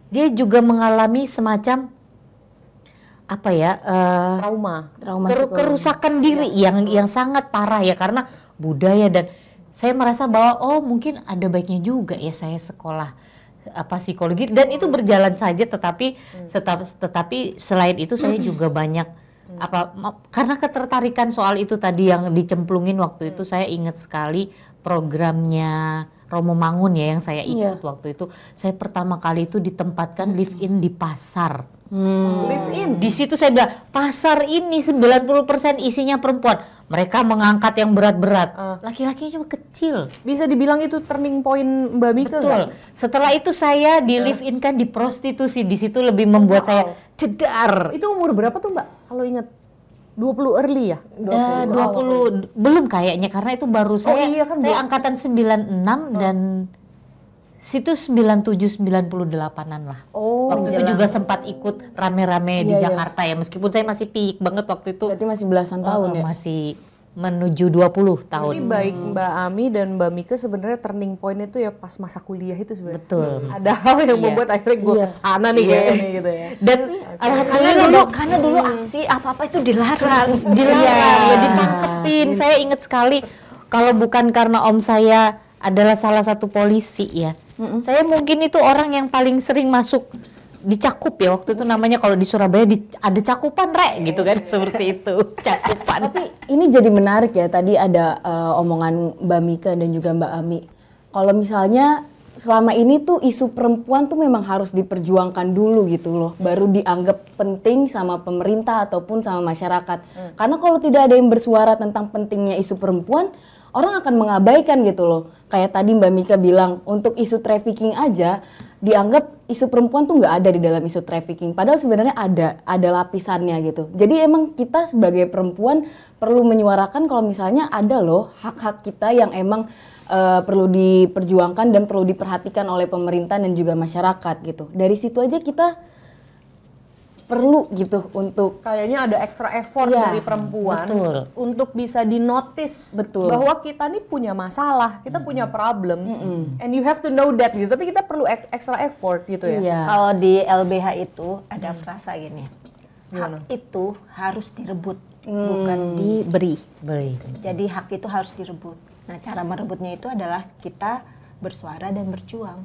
S3: dia juga mengalami semacam kerusakan diri yang sangat parah ya karena budaya. Dan saya merasa bahwa mungkin ada baiknya juga ya saya sekolah psikologi dan itu berjalan saja, tetapi selain itu saya juga banyak karena ketertarikan soal itu tadi yang dicemplungin waktu itu. Saya ingat sekali programnya Romo Mangun ya yang saya ikut waktu itu. Saya pertama kali itu ditempatkan live in di pasar. Live in. Di situ saya bilang, pasar ini 90% isinya perempuan. Mereka mengangkat yang berat-berat. Laki-lakinya cuma kecil.
S1: Bisa dibilang itu turning point Mbak Mika.
S3: Betul. Setelah itu saya di live in kan di prostitusi. Di situ lebih membuat saya jedar.
S1: Itu umur berapa tuh Mbak? Kalau ingat? 20 early ya?
S3: 20 belum kayaknya karena itu baru saya angkatan 96 dan situ 97 98-an lah. Waktu itu juga sempat ikut rame-rame di Jakarta ya, meskipun saya masih piik banget waktu itu.
S2: Berarti masih belasan tahun ya?
S3: Masih menuju 20 tahun.
S1: Jadi baik Mbak Ami dan Mbak Mika sebenarnya turning point itu ya pas masa kuliah itu sebenarnya.
S3: Betul.
S1: Ada hal yang membuat akhirnya gue kesana nih kayaknya gitu ya.
S3: Dan
S4: karena dulu aksi apa-apa itu dilarang.
S3: Ya ditangkepin. Saya ingat sekali kalau bukan karena om saya adalah salah satu polisi ya. Saya mungkin itu orang yang paling sering masuk dicakup ya waktu itu namanya kalau di Surabaya ada cakupan gitu kan seperti itu cakupan.
S2: Tapi ini jadi menarik ya, tadi ada omongan Mbak Mika dan juga Mbak Ami. Kalau misalnya selama ini tuh isu perempuan tuh memang harus diperjuangkan dulu gitu loh, baru dianggap penting sama pemerintah ataupun sama masyarakat. Karena kalau tidak ada yang bersuara tentang pentingnya isu perempuan, orang akan mengabaikan gitu loh. Kayak tadi Mbak Mika bilang, untuk isu trafficking aja dianggap isu perempuan tuh nggak ada di dalam isu trafficking, padahal sebenarnya ada lapisannya gitu. Jadi emang kita sebagai perempuan perlu menyuarakan kalau misalnya ada loh hak-hak kita yang emang perlu diperjuangkan dan perlu diperhatikan oleh pemerintah dan juga masyarakat gitu. Dari situ aja kita perlu gitu untuk
S1: kayaknya ada extra effort dari perempuan untuk bisa dinotis bahwa kita nih punya masalah, kita punya problem, and you have to know that gitu. Tapi kita perlu extra effort gitu ya.
S4: Kalau di LBH itu ada frasa gini, hak itu harus direbut, bukan diberi. Jadi hak itu harus direbut. Nah cara merebutnya itu adalah kita bersuara dan berjuang.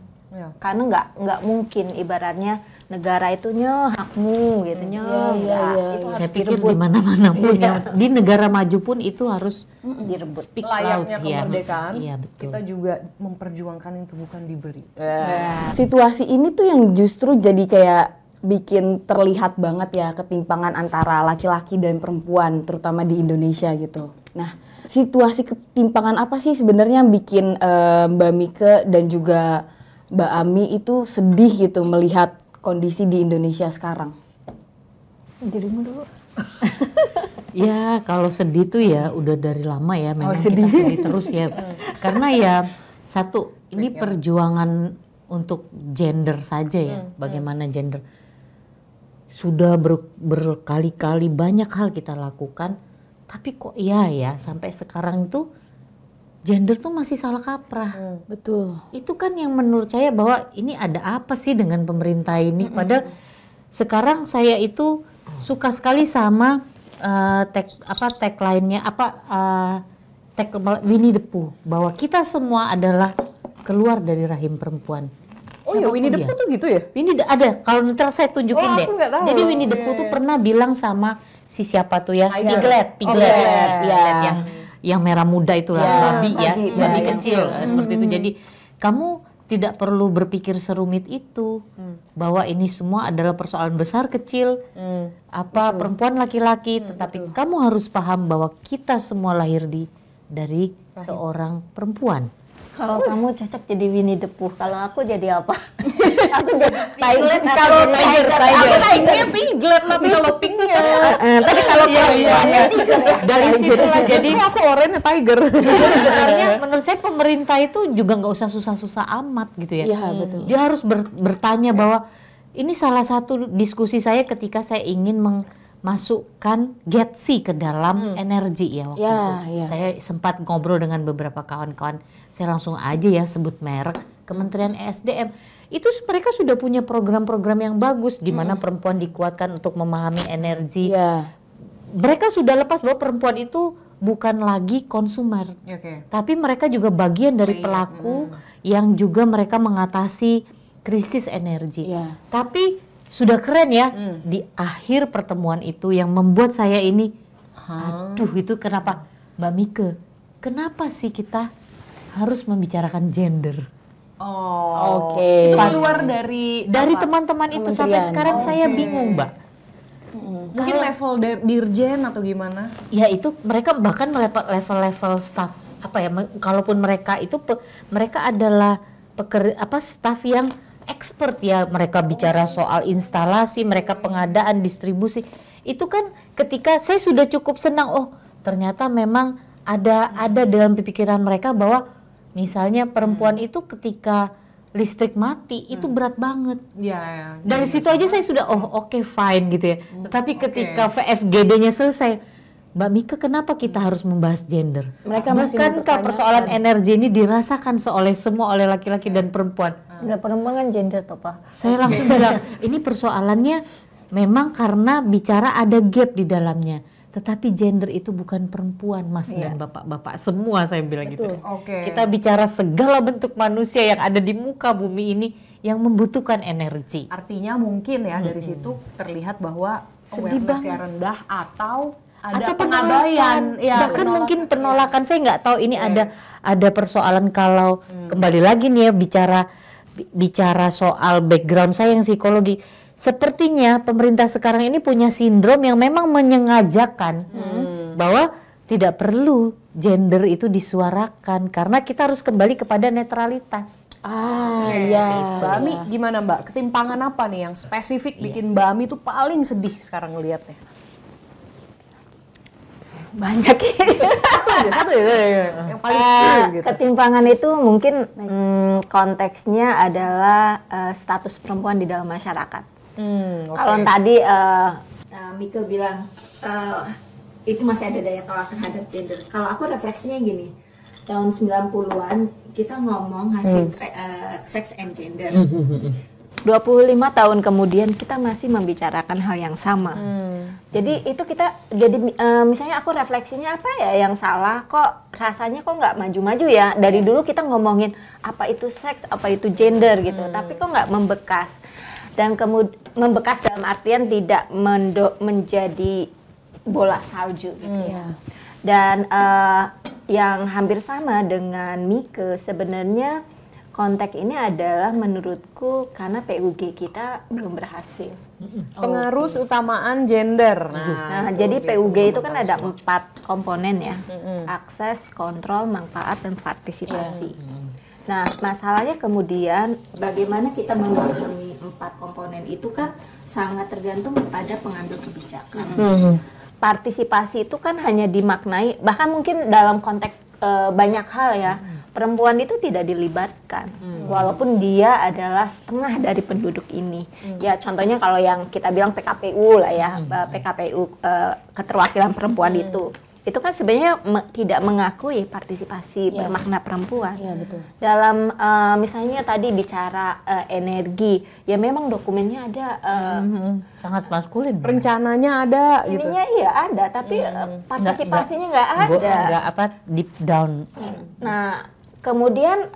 S4: Karena nggak mungkin ibaratnya negara itu hakmu gitu itu
S3: Saya
S4: harus
S3: pikir
S4: direbut.
S3: di mana-mana pun di negara maju pun itu harus
S4: Direbut.
S3: speak
S1: Layaknya
S3: loud ya.
S1: kemerdekaan,
S3: Iya betul.
S1: kita juga memperjuangkan itu bukan diberi.
S2: Situasi ini tuh yang justru jadi kayak bikin terlihat banget ya ketimpangan antara laki-laki dan perempuan terutama di Indonesia gitu. Nah, situasi ketimpangan apa sih sebenarnya yang bikin Mbak Mike dan juga Mbak Ami itu sedih gitu melihat kondisi di Indonesia sekarang?
S4: Dirimu dulu.
S3: Ya kalau sedih tuh ya udah dari lama ya memang kita sedih terus ya. Karena ya satu ini perjuangan untuk gender saja ya. Bagaimana gender. Sudah berkali-kali banyak hal kita lakukan. Tapi kok ya sampai sekarang itu gender tuh masih salah kaprah.
S2: Betul.
S3: Itu kan yang menurut saya bahwa ini ada apa sih dengan pemerintah ini. Padahal sekarang saya itu suka sekali sama tagline-nya Winnie the Pooh, bahwa kita semua adalah keluar dari rahim perempuan.
S1: Oh ya, Winnie the Pooh tuh gitu ya?
S3: Ada, kalau nanti saya tunjukin deh.
S1: Aku nggak tahu.
S3: Jadi Winnie the Pooh tuh pernah bilang sama si siapa tuh ya, Piglet, yang merah muda itu lah, babi kecil seperti itu. Jadi kamu tidak perlu berpikir serumit itu, bahwa ini semua adalah persoalan besar kecil, perempuan laki-laki, tetapi kamu harus paham bahwa kita semua lahir dari seorang perempuan.
S4: Kalau kamu cocok jadi Winnie the Pooh, kalau aku jadi apa? Aku jadi Piglet.
S1: Kalau tiger, aku tigernya Piglet, tapi kalau pinknya.
S4: Tapi kalau perempuannya tiger ya.
S3: Dari situlah jadi
S1: aku oranye tiger.
S3: sebenarnya menurut saya pemerintah itu juga nggak usah susah-susah amat gitu ya.
S2: Iya, betul.
S3: Dia harus bertanya bahwa ini salah satu diskusi saya ketika saya ingin masukkan Getsi ke dalam energi ya waktu itu. Saya sempat ngobrol dengan beberapa kawan-kawan. Saya langsung aja ya sebut merek Kementerian ESDM. Itu mereka sudah punya program-program yang bagus di mana perempuan dikuatkan untuk memahami energi. Mereka sudah lepas bahwa perempuan itu bukan lagi konsumer. Tapi mereka juga bagian dari pelaku yang juga mereka mengatasi krisis energi. Tapi sudah keren ya di akhir pertemuan itu yang membuat saya ini aduh itu kenapa Mbak Mike, kenapa sih kita harus membicarakan gender?
S1: Itu keluar dari
S3: teman-teman itu sampai sekarang saya bingung, Mbak.
S1: Mungkin level dirjen atau gimana?
S3: Ya itu mereka bahkan level staff kalaupun mereka itu mereka adalah staff yang expert ya, mereka bicara soal instalasi, mereka pengadaan, distribusi. Itu kan ketika saya sudah cukup senang, ternyata memang ada dalam pikiran mereka bahwa misalnya perempuan itu ketika listrik mati itu berat banget. Dari situ aja saya sudah oke, fine gitu ya. Tetapi ketika VFGD-nya selesai, Mbak Mike, kenapa kita harus membahas gender? Bukankah persoalan energi ini dirasakan oleh laki-laki dan perempuan?
S4: Udah perempuan kan gender toh Pak.
S3: Saya langsung bilang, ini persoalannya memang karena bicara ada gap di dalamnya. Tetapi gender itu bukan perempuan, Mas dan Bapak-bapak semua, saya bilang gitu. Kita bicara segala bentuk manusia yang ada di muka bumi ini yang membutuhkan energi.
S1: Artinya mungkin ya dari situ terlihat bahwa awareness-nya rendah atau pengabaian,
S3: bahkan mungkin penolakan. Saya nggak tahu ini ada persoalan kalau kembali lagi nih ya bicara soal background saya yang psikologi. Sepertinya pemerintah sekarang ini punya sindrom yang memang menyengajakan bahwa tidak perlu gender itu disuarakan karena kita harus kembali kepada netralitas.
S1: Mbak Ami gimana Mbak? Ketimpangan apa nih yang spesifik bikin Mbak Ami tuh paling sedih sekarang ngelihatnya?
S4: Banyak
S1: satu ya yang paling gitu.
S4: Ketimpangan itu mungkin konteksnya adalah status perempuan di dalam masyarakat. Kalau tadi Mike bilang itu masih ada daya tolak terhadap gender. Kalau aku refleksinya gini, tahun 90-an kita ngomong hasil sex and gender. 25 tahun kemudian kita masih membicarakan hal yang sama. Jadi itu kita jadi misalnya aku refleksinya apa ya yang salah, kok rasanya kok nggak maju-maju ya. Dari dulu kita ngomongin apa itu seks, apa itu gender gitu, tapi kok nggak membekas. Dan kemudian membekas dalam artian tidak menjadi bola salju gitu ya. Dan yang hampir sama dengan Mike sebenarnya konteks ini adalah menurutku karena PUG kita belum berhasil.
S1: Pengaruh utamaan gender.
S4: Nah, jadi PUG itu kan ada 4 komponen ya. Akses, kontrol, manfaat, dan partisipasi. Nah, masalahnya kemudian bagaimana kita memahami 4 komponen itu kan sangat tergantung pada pengambil kebijakan. Partisipasi itu kan hanya dimaknai, bahkan mungkin dalam konteks banyak hal ya, perempuan itu tidak dilibatkan, walaupun dia adalah setengah dari penduduk ini. Ya contohnya kalau yang kita bilang PKPU lah ya, PKPU keterwakilan perempuan itu kan sebenarnya tidak mengakui partisipasi bermakna perempuan.
S2: Iya, betul.
S4: Dalam misalnya tadi bicara energi, ya memang dokumennya ada.
S3: Sangat maskulin.
S1: Rencananya ada gitu.
S4: Ininya iya ada, tapi partisipasinya nggak ada.
S3: Nggak apa, deep down.
S4: Nah, kemudian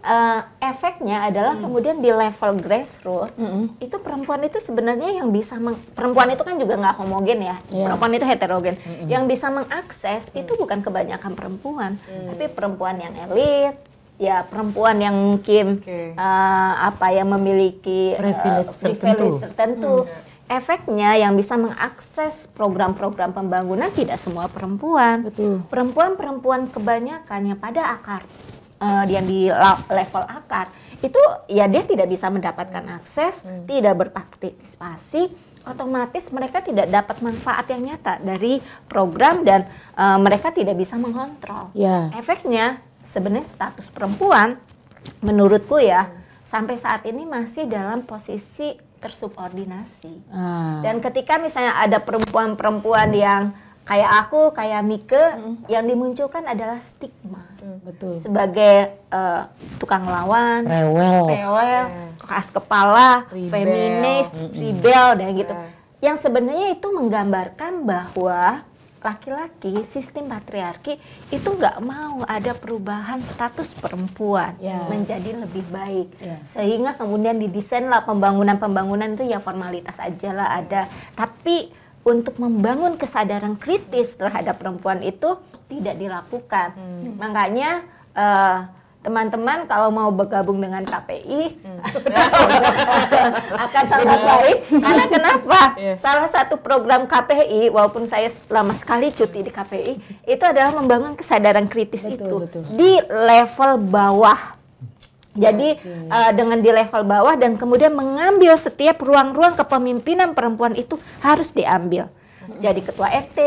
S4: efeknya adalah kemudian di level grassroots itu perempuan itu sebenarnya yang bisa perempuan itu kan juga nggak homogen ya, perempuan itu heterogen. Yang bisa mengakses itu bukan kebanyakan perempuan, tapi perempuan yang elit, ya perempuan yang mungkin yang memiliki privilege tertentu. Efeknya yang bisa mengakses program-program pembangunan tidak semua perempuan.
S2: Betul.
S4: Perempuan-perempuan kebanyakan yang pada akar yang di level akar itu ya dia tidak bisa mendapatkan akses, tidak berpartisipasi, otomatis mereka tidak dapat manfaat yang nyata dari program dan mereka tidak bisa mengontrol. Efeknya sebenarnya status perempuan menurutku ya sampai saat ini masih dalam posisi tersubordinasi. Dan ketika misalnya ada perempuan-perempuan yang kayak aku, kayak Mike, yang dimunculkan adalah stigma.
S2: Betul.
S4: Sebagai tukang lawan, rewel, keras kepala, feminis, rebel dan gitu. Yang sebenarnya itu menggambarkan bahwa laki-laki, sistem patriarki itu nggak mau ada perubahan status perempuan menjadi lebih baik. Sehingga kemudian didesainlah pembangunan itu ya formalitas aja lah ada. Tapi untuk membangun kesadaran kritis terhadap perempuan itu tidak dilakukan. Makanya teman-teman kalau mau bergabung dengan KPI akan sangat baik. Karena kenapa? Salah satu program KPI, walaupun saya lama sekali cuti di KPI, itu adalah membangun kesadaran kritis di level bawah. Jadi dengan di level bawah dan kemudian mengambil setiap ruang-ruang kepemimpinan perempuan itu harus diambil. Jadi ketua RT,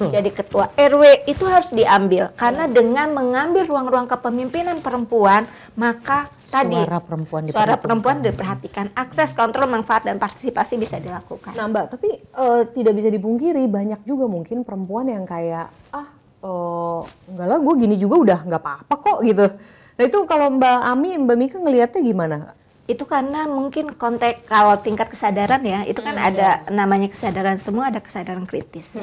S4: jadi ketua RW itu harus diambil karena dengan mengambil ruang-ruang kepemimpinan perempuan maka tadi suara perempuan diperhatikan, akses, kontrol, manfaat dan partisipasi bisa dilakukan.
S1: Nah Mbak, tapi tidak bisa dipungkiri banyak juga mungkin perempuan yang kayak enggak lah gue gini juga udah nggak apa-apa kok gitu. Nah itu kalau Mbak Ami, Mbak Mika ngelihatnya gimana?
S4: Itu karena mungkin konteks kalau tingkat kesadaran ya itu kan ada namanya kesadaran semua, ada kesadaran kritis.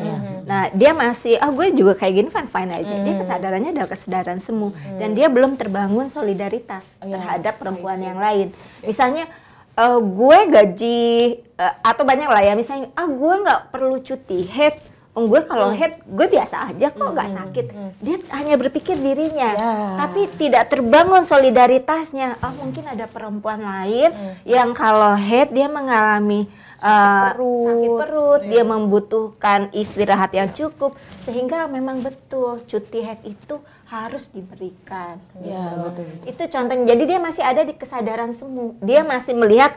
S4: Nah dia masih gue juga kayak gini fine aja. Dia kesadarannya adalah kesadaran semu dan dia belum terbangun solidaritas terhadap perempuan yang lain. Misalnya gue gaji atau banyak lah ya misalnya gue nggak perlu cuti head. Gue kalau head gue biasa aja kok nggak sakit. Dia hanya berpikir dirinya, tapi tidak terbangun solidaritasnya. Mungkin ada perempuan lain yang kalau head dia mengalami sakit perut, dia membutuhkan istirahat yang cukup, sehingga memang betul cuti head itu harus diberikan. Betul. Itu contohnya. Jadi dia masih ada di kesadaran semu. Dia masih melihat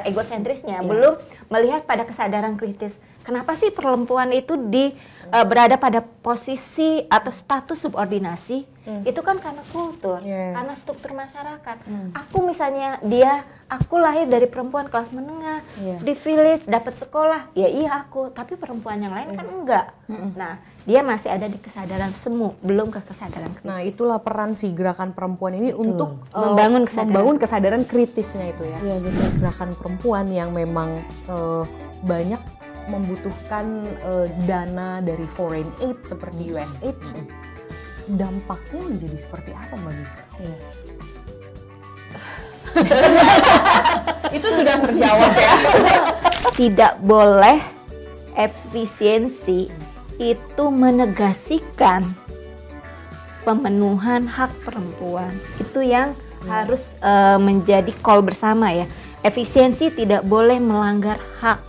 S4: egosentrisnya, belum melihat pada kesadaran kritis. Kenapa sih perempuan itu berada pada posisi atau status subordinasi? Itu kan karena kultur, karena struktur masyarakat. Aku misalnya aku lahir dari perempuan kelas menengah, privilege, dapat sekolah, ya iya aku. Tapi perempuan yang lain kan enggak. Nah, dia masih ada di kesadaran semu, belum ke kesadaran kritis.
S1: Nah, itulah peran si gerakan perempuan ini untuk
S4: membangun
S1: kesadaran kritisnya itu ya. Gerakan perempuan yang memang banyak membutuhkan dana dari foreign aid seperti USAID, dampaknya menjadi seperti apa Mbak Mika? Itu sudah terjawab ya.
S4: Tidak boleh efisiensi itu menegasikan pemenuhan hak perempuan. Itu yang harus menjadi call bersama ya. Efisiensi tidak boleh melanggar hak